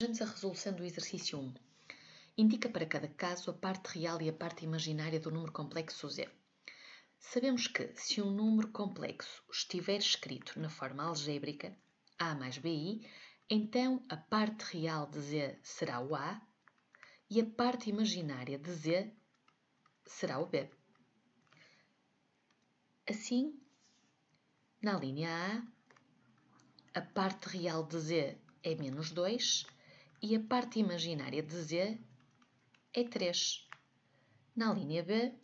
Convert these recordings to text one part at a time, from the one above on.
Vejamos a resolução do exercício 1. Indica para cada caso a parte real e a parte imaginária do número complexo z. Sabemos que, se um número complexo estiver escrito na forma algébrica a mais bi, então a parte real de z será o a e a parte imaginária de z será o b. Assim, na linha A parte real de z é menos 2 e a parte imaginária de z é 3. Na linha B,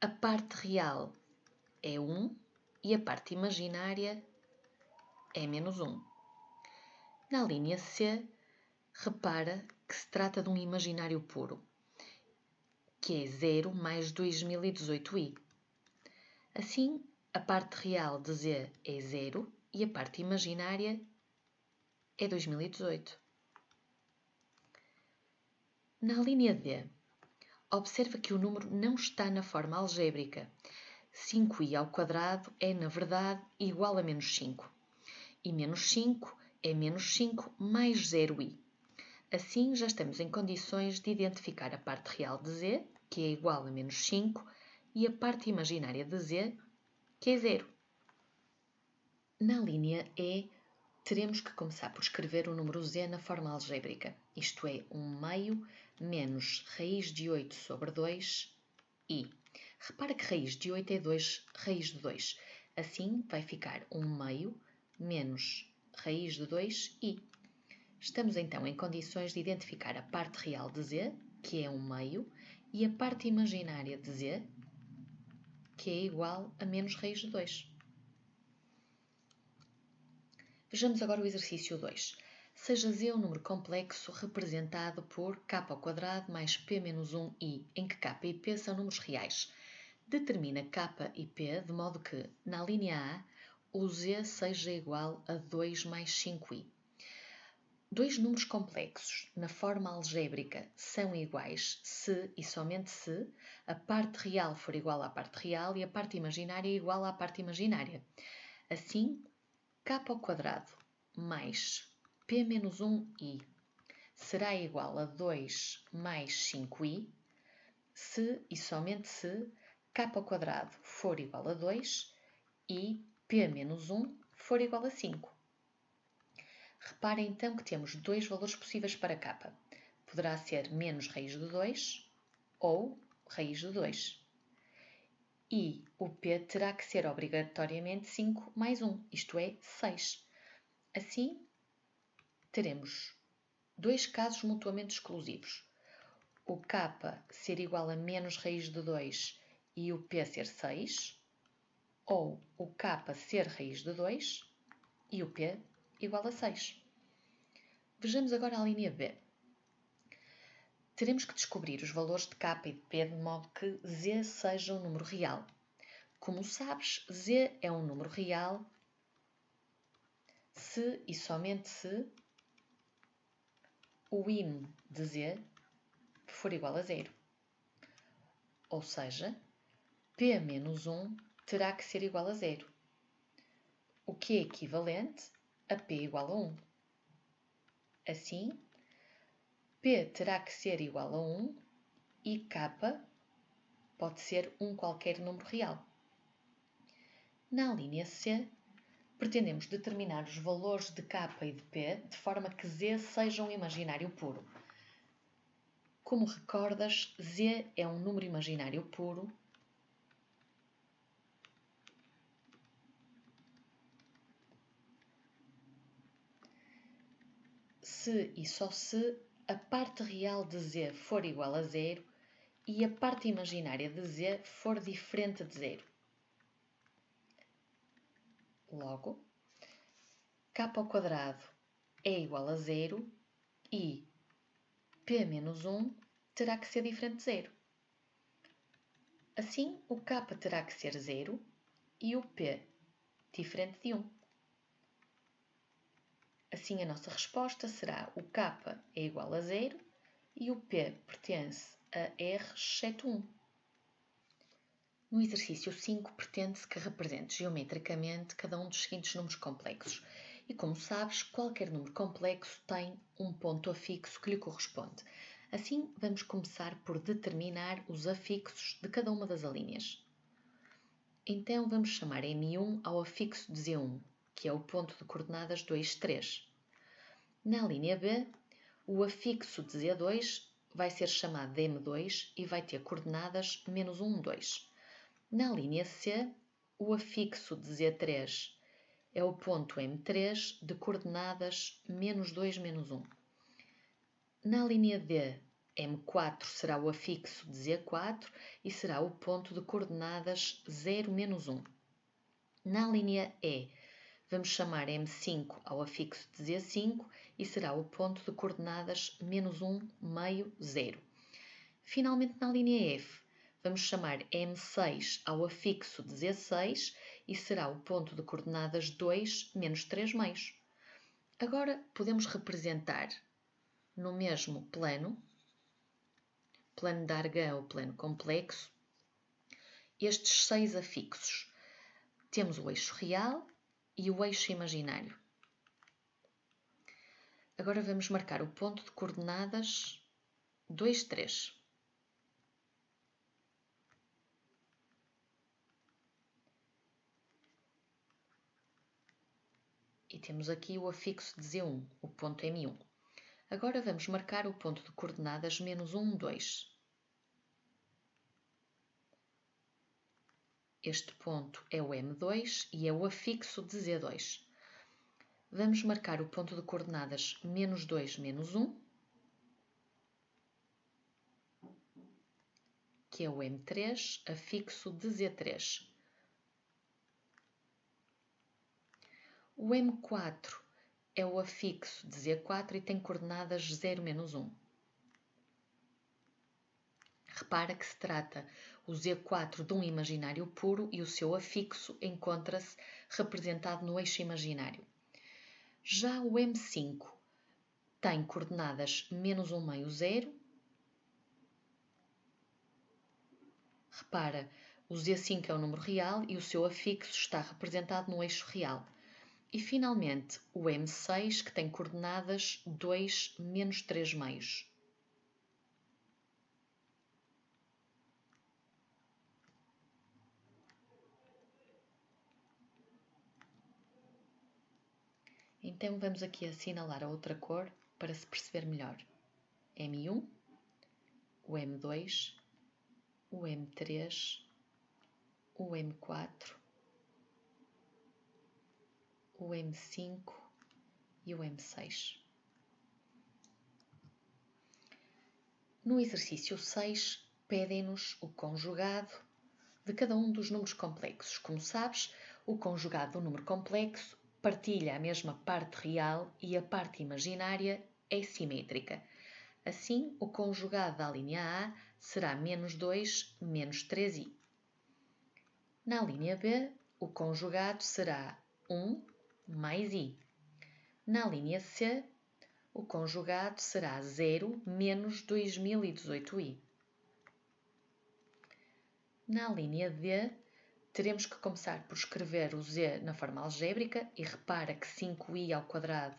a parte real é 1 e a parte imaginária é menos 1. Na linha C, repara que se trata de um imaginário puro, que é 0 mais 2018i. Assim, a parte real de z é 0 e a parte imaginária é 2018. Na linha D, observa que o número não está na forma algébrica. 5i ao quadrado é, na verdade, igual a menos 5. E menos 5 é menos 5 mais 0i. Assim, já estamos em condições de identificar a parte real de z, que é igual a menos 5, e a parte imaginária de z, que é 0. Na linha E, teremos que começar por escrever o número z na forma algébrica, isto é, 1/2 menos raiz de 8 sobre 2i. Repara que raiz de 8 é 2 raiz de 2. Assim, vai ficar 1/2 menos raiz de 2i. Estamos então em condições de identificar a parte real de z, que é 1/2, e a parte imaginária de z, que é igual a menos raiz de 2. Vejamos agora o exercício 2. Seja z um número complexo representado por k² mais p menos 1i, em que k e p são números reais. Determina k e p de modo que, na linha A, o z seja igual a 2 mais 5i. Dois números complexos na forma algébrica são iguais se e somente se a parte real for igual à parte real e a parte imaginária igual à parte imaginária. Assim, k² mais p menos 1i será igual a 2 mais 5i se e somente se k² for igual a 2 e p menos 1 for igual a 5. Repare então que temos dois valores possíveis para k. Poderá ser menos raiz de 2 ou raiz de 2. E o p terá que ser obrigatoriamente 5 mais 1, isto é, 6. Assim, teremos dois casos mutuamente exclusivos. O k ser igual a menos raiz de 2 e o p ser 6, ou o k ser raiz de 2 e o p igual a 6. Vejamos agora a linha B. Teremos que descobrir os valores de k e de p de modo que z seja um número real. Como sabes, z é um número real se e somente se o im de z for igual a 0. Ou seja, p menos 1 terá que ser igual a 0, o que é equivalente a p igual a 1. Assim, p terá que ser igual a 1 e k pode ser um qualquer número real. Na linha C, pretendemos determinar os valores de k e de p de forma que z seja um imaginário puro. Como recordas, z é um número imaginário puro se e só se a parte real de z for igual a 0 e a parte imaginária de z for diferente de 0. Logo, k² é igual a 0 e p menos 1 terá que ser diferente de 0. Assim, o k terá que ser 0 e o p diferente de 1. Assim, a nossa resposta será o k é igual a 0 e o p pertence a R exceto 1. No exercício 5, pretende-se que represente geometricamente cada um dos seguintes números complexos E como sabes, qualquer número complexo tem um ponto afixo que lhe corresponde. Assim, vamos começar por determinar os afixos de cada uma das alíneas. Então, vamos chamar M1 ao afixo de Z1, que é o ponto de coordenadas 2, 3. Na linha B, o afixo de Z2 vai ser chamado de M2 e vai ter coordenadas -1, 2. Na linha C, o afixo de Z3 é o ponto M3 de coordenadas -2, -1. Na linha D, M4 será o afixo de Z4 e será o ponto de coordenadas 0, -1. Na linha E, vamos chamar M5 ao afixo de Z5 e será o ponto de coordenadas -1, meio, 0. Finalmente, na linha F, vamos chamar M6 ao afixo de Z6 e será o ponto de coordenadas 2, -3 meios. Agora, podemos representar no mesmo plano de Argand ou plano complexo, estes 6 afixos. Temos o eixo real e o eixo imaginário. Agora vamos marcar o ponto de coordenadas 2, 3. E temos aqui o afixo de Z1, o ponto M1. Agora vamos marcar o ponto de coordenadas -1, 2. Este ponto é o M2 e é o afixo de Z2. Vamos marcar o ponto de coordenadas -2, -1, que é o M3, afixo de Z3. O M4 é o afixo de Z4 e tem coordenadas 0, -1. Repara que se trata o Z4 de um imaginário puro e o seu afixo encontra-se representado no eixo imaginário. Já o M5 tem coordenadas -1, meio, 0. Repara, o Z5 é o número real e o seu afixo está representado no eixo real. E, finalmente, o M6, que tem coordenadas 2, -3 meios. Então, vamos aqui assinalar a outra cor para se perceber melhor. M1, o M2, o M3, o M4, o M5 e o M6. No exercício 6, pedem-nos o conjugado de cada um dos números complexos. Como sabes, o conjugado do número complexo partilha a mesma parte real e a parte imaginária é simétrica. Assim, o conjugado da linha A será -2, -3i. Na linha B, o conjugado será 1 mais i. Na linha C, o conjugado será 0 menos 2018i. Na linha D, teremos que começar por escrever o z na forma algébrica e repara que 5i ao quadrado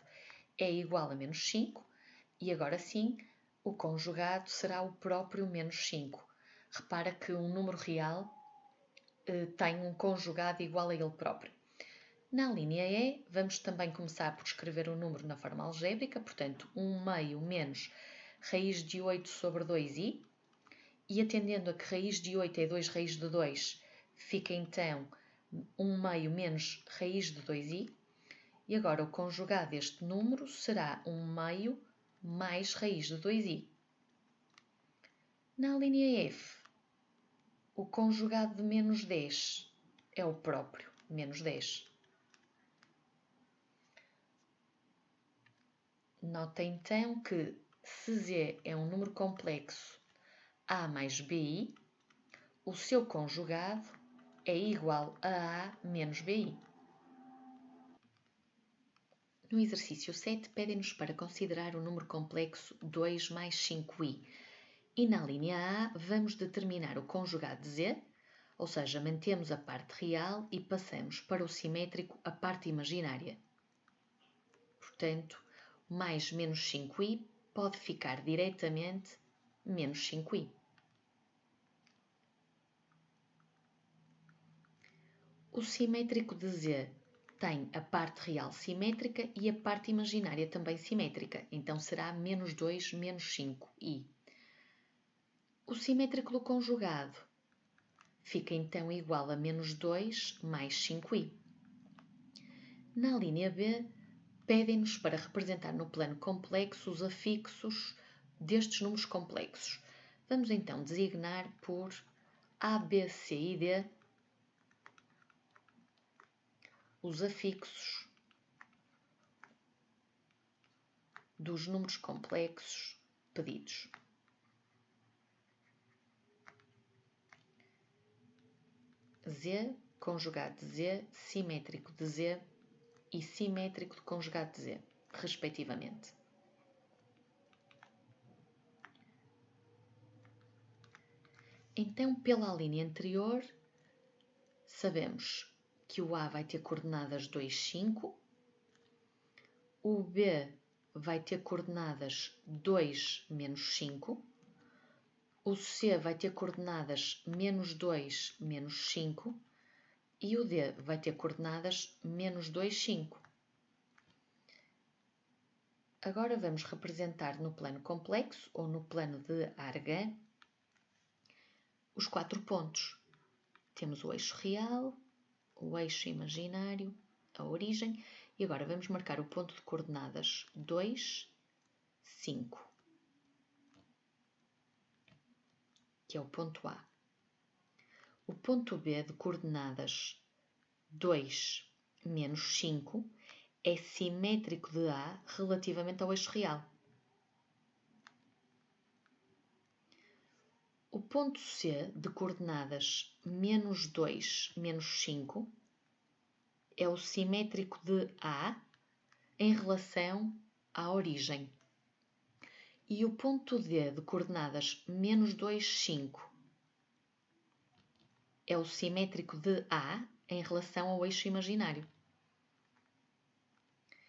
é igual a -5 e agora sim, o conjugado será o próprio -5. Repara que um número real tem um conjugado igual a ele próprio. Na linha E, vamos também começar por escrever o número na forma algébrica, portanto, 1 meio menos raiz de 8 sobre 2i, e atendendo a que raiz de 8 é 2 raiz de 2, fica então 1 meio menos raiz de 2i, e agora o conjugado deste número será 1 meio mais raiz de 2i. Na linha F, o conjugado de -10 é o próprio, -10. Nota então que, se z é um número complexo a mais bi, o seu conjugado é igual a a menos bi. No exercício 7, pedem-nos para considerar o número complexo 2 mais 5i. E na linha A, vamos determinar o conjugado de z, ou seja, mantemos a parte real e passamos para o simétrico a parte imaginária. portanto, mais menos 5i pode ficar diretamente menos 5i. O simétrico de z tem a parte real simétrica e a parte imaginária também simétrica, então será menos 2 menos 5i. O simétrico do conjugado fica então igual a menos 2 mais 5i. Na linha B, pedem-nos para representar no plano complexo os afixos destes números complexos. Vamos então designar por A, B, C e D os afixos dos números complexos pedidos. Z, conjugado de Z, simétrico de Z e simétrico de conjugado de Z, respectivamente. Então, pela linha anterior, sabemos que o A vai ter coordenadas 2, 5, o B vai ter coordenadas 2, menos 5, o C vai ter coordenadas menos 2, menos 5 e o D vai ter coordenadas menos 2, 5. Agora vamos representar no plano complexo ou no plano de Argand os 4 pontos. Temos o eixo real, o eixo imaginário, a origem e agora vamos marcar o ponto de coordenadas 2, 5, que é o ponto A. O ponto B de coordenadas 2, menos 5 é simétrico de A relativamente ao eixo real. O ponto C de coordenadas menos 2, menos 5 é o simétrico de A em relação à origem. E o ponto D de coordenadas menos 2, 5 é o simétrico de A em relação ao eixo imaginário.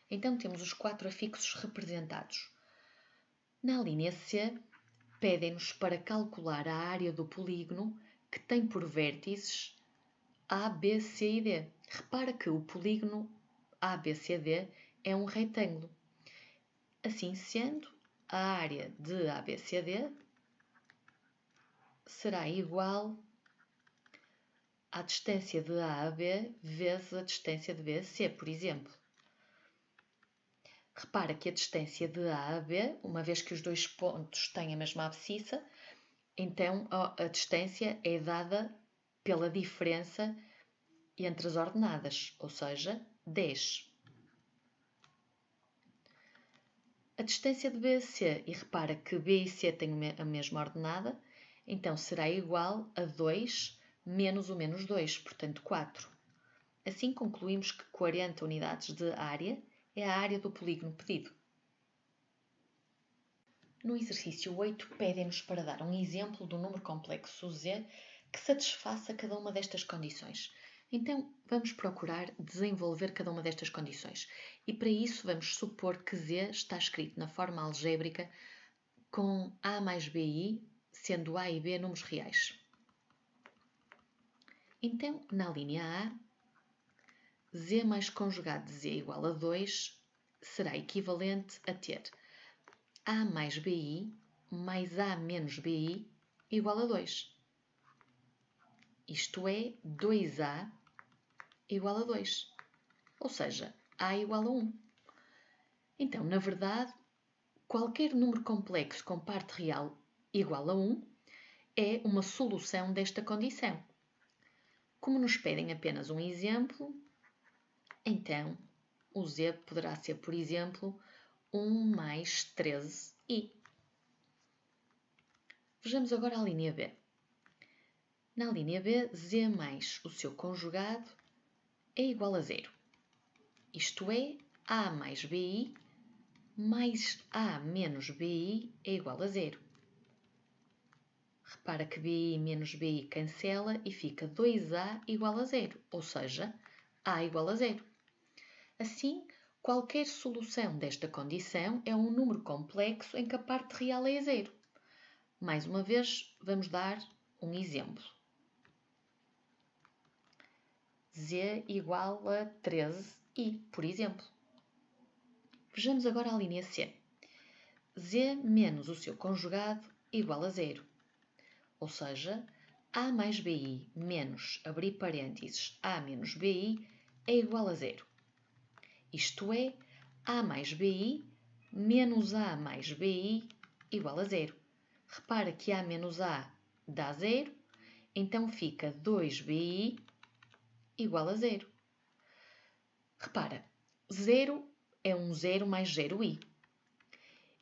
Então temos os 4 afixos representados. Na linha C, pedem-nos para calcular a área do polígono que tem por vértices A, B, C e D. Repara que o polígono ABCD é um retângulo. Assim sendo, a área de ABCD será igual à distância de A a B vezes a distância de B a C, por exemplo. Repara que a distância de A a B, uma vez que os dois pontos têm a mesma abscissa, então a distância é dada pela diferença entre as ordenadas, ou seja, 10. A distância de B a C, e repara que B e C têm a mesma ordenada, então será igual a 2 menos o menos 2, portanto 4. Assim concluímos que 40 unidades de área é a área do polígono pedido. No exercício 8, pedem-nos para dar um exemplo do número complexo Z que satisfaça cada uma destas condições. Então, vamos procurar desenvolver cada uma destas condições. E para isso, vamos supor que Z está escrito na forma algébrica com A mais BI, sendo A e B números reais. Então, na linha A, Z mais conjugado de Z igual a 2 será equivalente a ter A mais BI mais A menos BI igual a 2. Isto é, 2A igual a 2. Ou seja, A igual a 1. Então, na verdade, qualquer número complexo com parte real igual a 1 é uma solução desta condição. Como nos pedem apenas um exemplo, então o Z poderá ser, por exemplo, 1 mais 13i. Vejamos agora a linha B. Na linha B, Z mais o seu conjugado é igual a 0. Isto é, A mais BI mais A menos BI é igual a 0. Repara que BI menos BI cancela e fica 2A igual a 0, ou seja, A igual a 0. Assim, Qualquer solução desta condição é um número complexo em que a parte real é zero. Mais uma vez, vamos dar um exemplo. Z igual a 13i, por exemplo. Vejamos agora a linha C. Z menos o seu conjugado igual a zero. Ou seja, A mais BI menos, abrir parênteses, A menos BI é igual a zero. Isto é, A mais BI menos A mais BI igual a zero. Repara que A menos A dá zero, então fica 2BI igual a zero. Repara, 0 é um 0 mais 0i.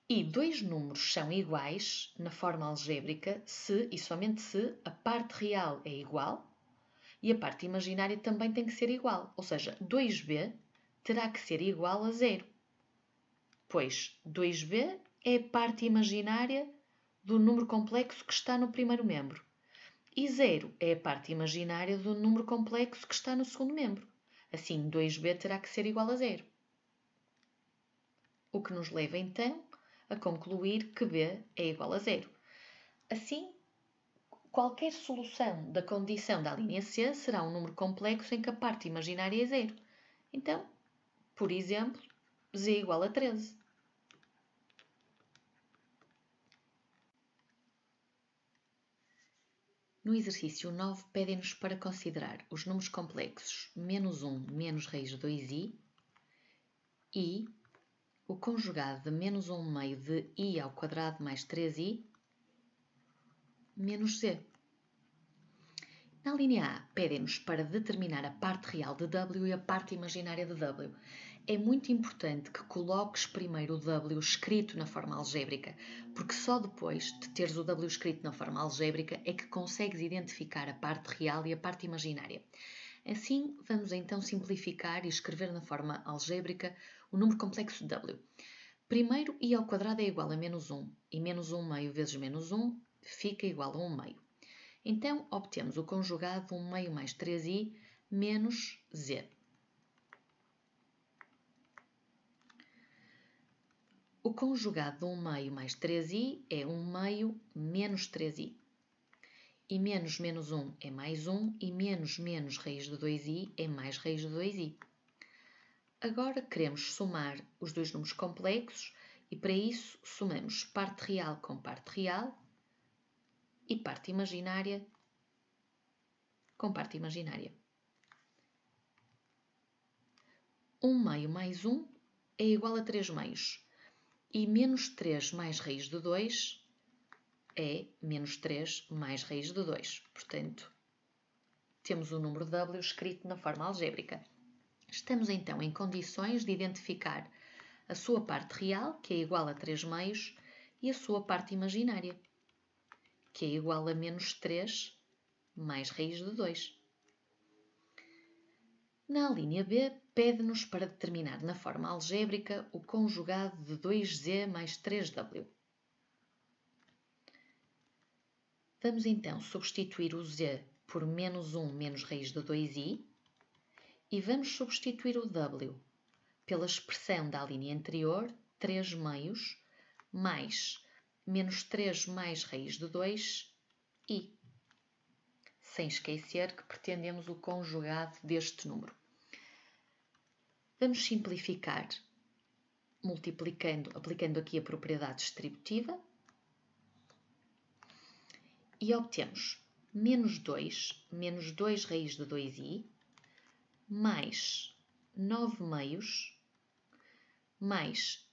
E dois números são iguais na forma algébrica se e somente se a parte real é igual e a parte imaginária também tem que ser igual. Ou seja, 2b terá que ser igual a 0, pois 2b é a parte imaginária do número complexo que está no primeiro membro e 0 é a parte imaginária do número complexo que está no segundo membro. Assim, 2b terá que ser igual a 0. O que nos leva então a concluir que b é igual a 0. Assim, qualquer solução da condição da linha C será um número complexo em que a parte imaginária é 0. Então, por exemplo, z igual a 13. No exercício 9, pedem-nos para considerar os números complexos menos 1 menos raiz de 2i e o conjugado de menos 1 meio de i ao quadrado mais 3i menos z. Na linha A, pedem-nos para determinar a parte real de W e a parte imaginária de W. É muito importante que coloques primeiro o W escrito na forma algébrica, porque só depois de teres o W escrito na forma algébrica é que consegues identificar a parte real e a parte imaginária. Assim, vamos então simplificar e escrever na forma algébrica o número complexo de W. Primeiro, i ao quadrado é igual a menos 1, e menos 1 meio vezes menos 1 fica igual a 1 meio. Então, obtemos o conjugado 1 meio mais 3i menos z. O conjugado de 1 meio mais 3i é 1 meio menos 3i. E menos menos 1 é mais 1 e menos menos raiz de 2i é mais raiz de 2i. Agora queremos somar os dois números complexos e para isso somamos parte real com parte real e parte imaginária com parte imaginária. 1 meio mais 1 é igual a 3 meios. E menos 3 mais raiz de 2 é menos 3 mais raiz de 2. Portanto, temos o número W escrito na forma algébrica. Estamos então em condições de identificar a sua parte real, que é igual a 3 meios, e a sua parte imaginária, que é igual a menos 3 mais raiz de 2. Na linha B, pede-nos para determinar na forma algébrica o conjugado de 2z mais 3w. Vamos então substituir o z por menos 1 menos raiz de 2i e vamos substituir o w pela expressão da linha anterior, 3 meios, mais menos 3 mais raiz de 2i. Sem esquecer que pretendemos o conjugado deste número. Vamos simplificar, aplicando aqui a propriedade distributiva, e obtemos menos 2 raiz de 2i, mais 9 meios, mais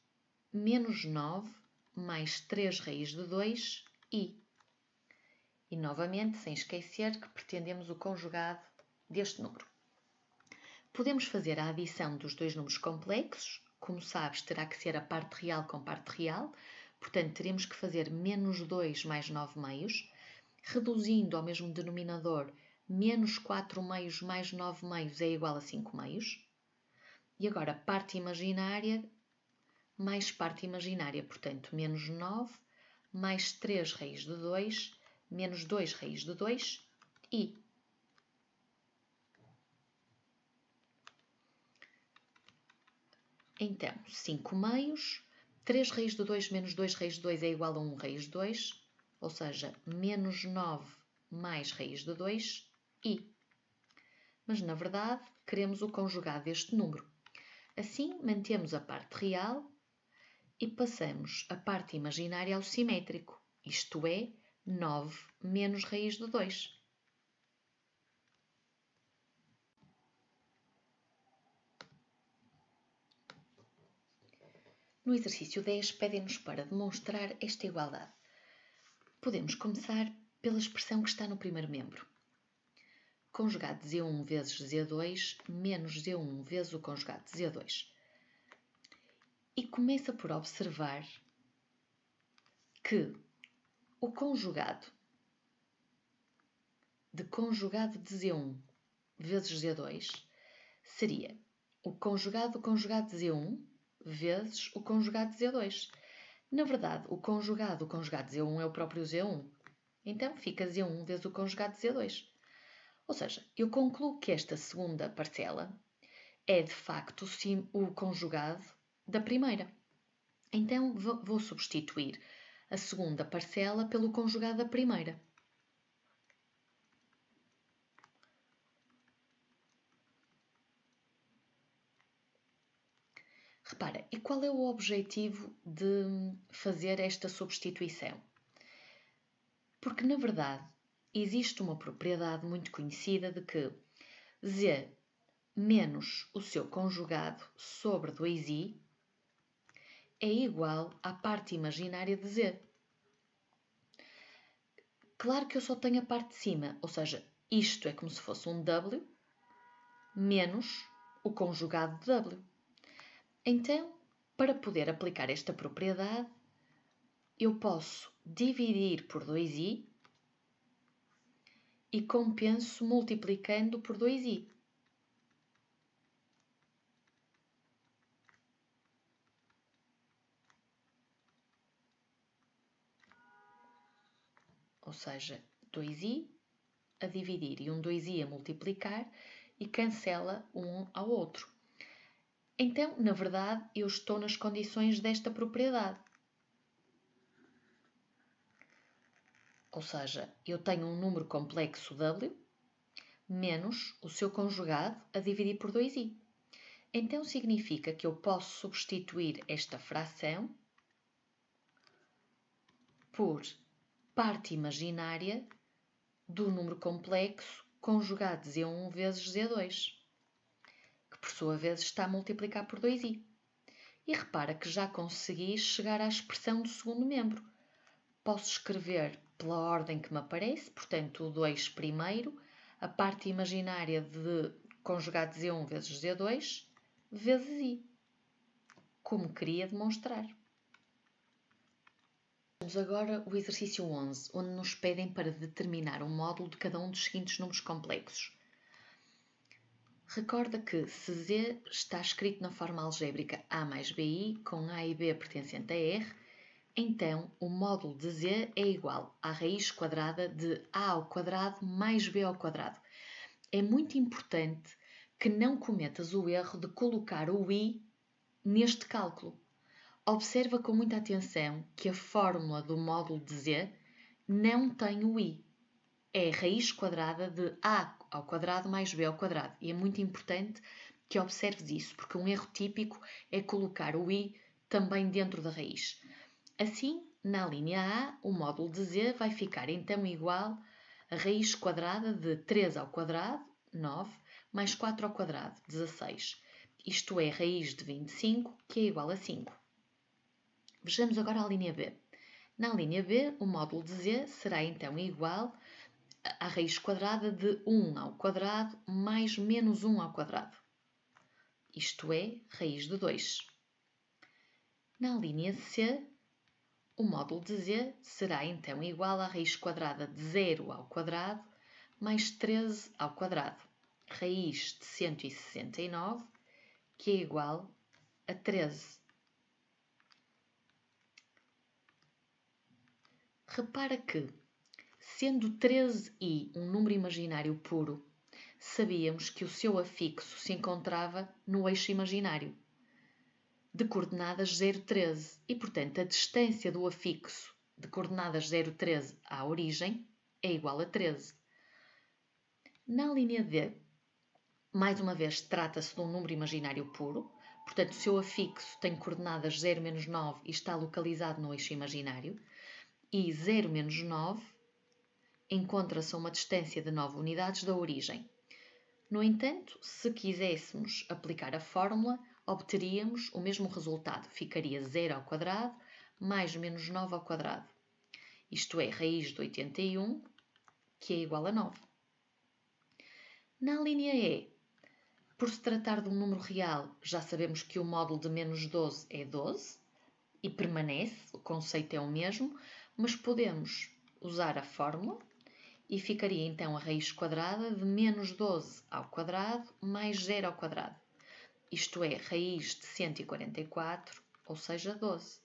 menos 9, mais 3 raiz de 2i. E novamente, sem esquecer que pretendemos o conjugado deste número. Podemos fazer a adição dos dois números complexos. Como sabes, terá que ser a parte real com parte real. Portanto, teremos que fazer menos 2 mais 9 meios, reduzindo ao mesmo denominador, menos 4 meios mais 9 meios é igual a 5 meios. E agora, parte imaginária mais parte imaginária. Portanto, menos 9 mais 3 raiz de 2, menos 2 raiz de 2 e Então, 5 meios, 3 raiz de 2 menos 2 raiz de 2 é igual a 1 raiz de 2, ou seja, menos 9 mais raiz de 2, i. Mas, na verdade, queremos o conjugado deste número. Assim, mantemos a parte real e passamos a parte imaginária ao simétrico, isto é, 9 menos raiz de 2. No exercício 10, pedem-nos para demonstrar esta igualdade. Podemos começar pela expressão que está no primeiro membro. Conjugado de Z1 vezes Z2 menos Z1 vezes o conjugado de Z2. E começa por observar que o conjugado de Z1 vezes Z2 seria o conjugado de Z1 vezes o conjugado de Z2. Na verdade, o conjugado de Z1 é o próprio Z1. Então, fica Z1 vezes o conjugado de Z2. Ou seja, eu concluo que esta segunda parcela é, de facto, o conjugado da primeira. Então, vou substituir a segunda parcela pelo conjugado da primeira. Repara, e qual é o objetivo de fazer esta substituição? Porque, na verdade, existe uma propriedade muito conhecida de que Z menos o seu conjugado sobre 2i é igual à parte imaginária de Z. Claro que eu só tenho a parte de cima, ou seja, isto é como se fosse um W menos o conjugado de W. Então, para poder aplicar esta propriedade, eu posso dividir por 2i e compenso multiplicando por 2i. Ou seja, 2i a dividir e um 2i a multiplicar e cancela um ao outro. Então, na verdade, eu estou nas condições desta propriedade. Ou seja, eu tenho um número complexo w menos o seu conjugado a dividir por 2i. Então, significa que eu posso substituir esta fração por parte imaginária do número complexo conjugado de Z1 vezes Z2, que por sua vez está a multiplicar por 2i. E repara que já consegui chegar à expressão do segundo membro. Posso escrever pela ordem que me aparece, portanto, o 2 primeiro, a parte imaginária de conjugado de Z1 vezes Z2, vezes i, como queria demonstrar. Vamos agora o exercício 11, onde nos pedem para determinar um módulo de cada um dos seguintes números complexos. Recorda que se Z está escrito na forma algébrica A mais BI, com A e B pertencente a R, então o módulo de Z é igual à raiz quadrada de A ao quadrado mais B ao quadrado. É muito importante que não cometas o erro de colocar o I neste cálculo. Observa com muita atenção que a fórmula do módulo de Z não tem o i. É a raiz quadrada de a ao quadrado mais b ao quadrado. E é muito importante que observes isso, porque um erro típico é colocar o i também dentro da raiz. Assim, na linha A, o módulo de Z vai ficar então igual a raiz quadrada de 3 ao quadrado, 9, mais 4 ao quadrado, 16. Isto é, raiz de 25, que é igual a 5. Vejamos agora a linha B. Na linha B, o módulo de Z será então igual à raiz quadrada de 1 ao quadrado mais menos 1 ao quadrado. Isto é, raiz de 2. Na linha C, o módulo de Z será então igual à raiz quadrada de 0 ao quadrado mais 13 ao quadrado. Raiz de 169, que é igual a 13. Repara que, sendo 13i um número imaginário puro, sabíamos que o seu afixo se encontrava no eixo imaginário. de coordenadas 0,13 e, portanto, a distância do afixo de coordenadas 0,13 à origem é igual a 13. Na linha D, mais uma vez, trata-se de um número imaginário puro, portanto, o seu afixo tem coordenadas 0, menos 9 e está localizado no eixo imaginário, e 0, menos 9 encontra-se a uma distância de 9 unidades da origem. No entanto, se quiséssemos aplicar a fórmula, obteríamos o mesmo resultado. Ficaria 0 ao quadrado mais menos 9 ao quadrado. Isto é, raiz de 81, que é igual a 9. Na linha E, por se tratar de um número real, já sabemos que o módulo de menos 12 é 12 e permanece, o conceito é o mesmo, mas podemos usar a fórmula e ficaria então a raiz quadrada de menos 12 ao quadrado mais 0 ao quadrado. Isto é, raiz de 144, ou seja, 12.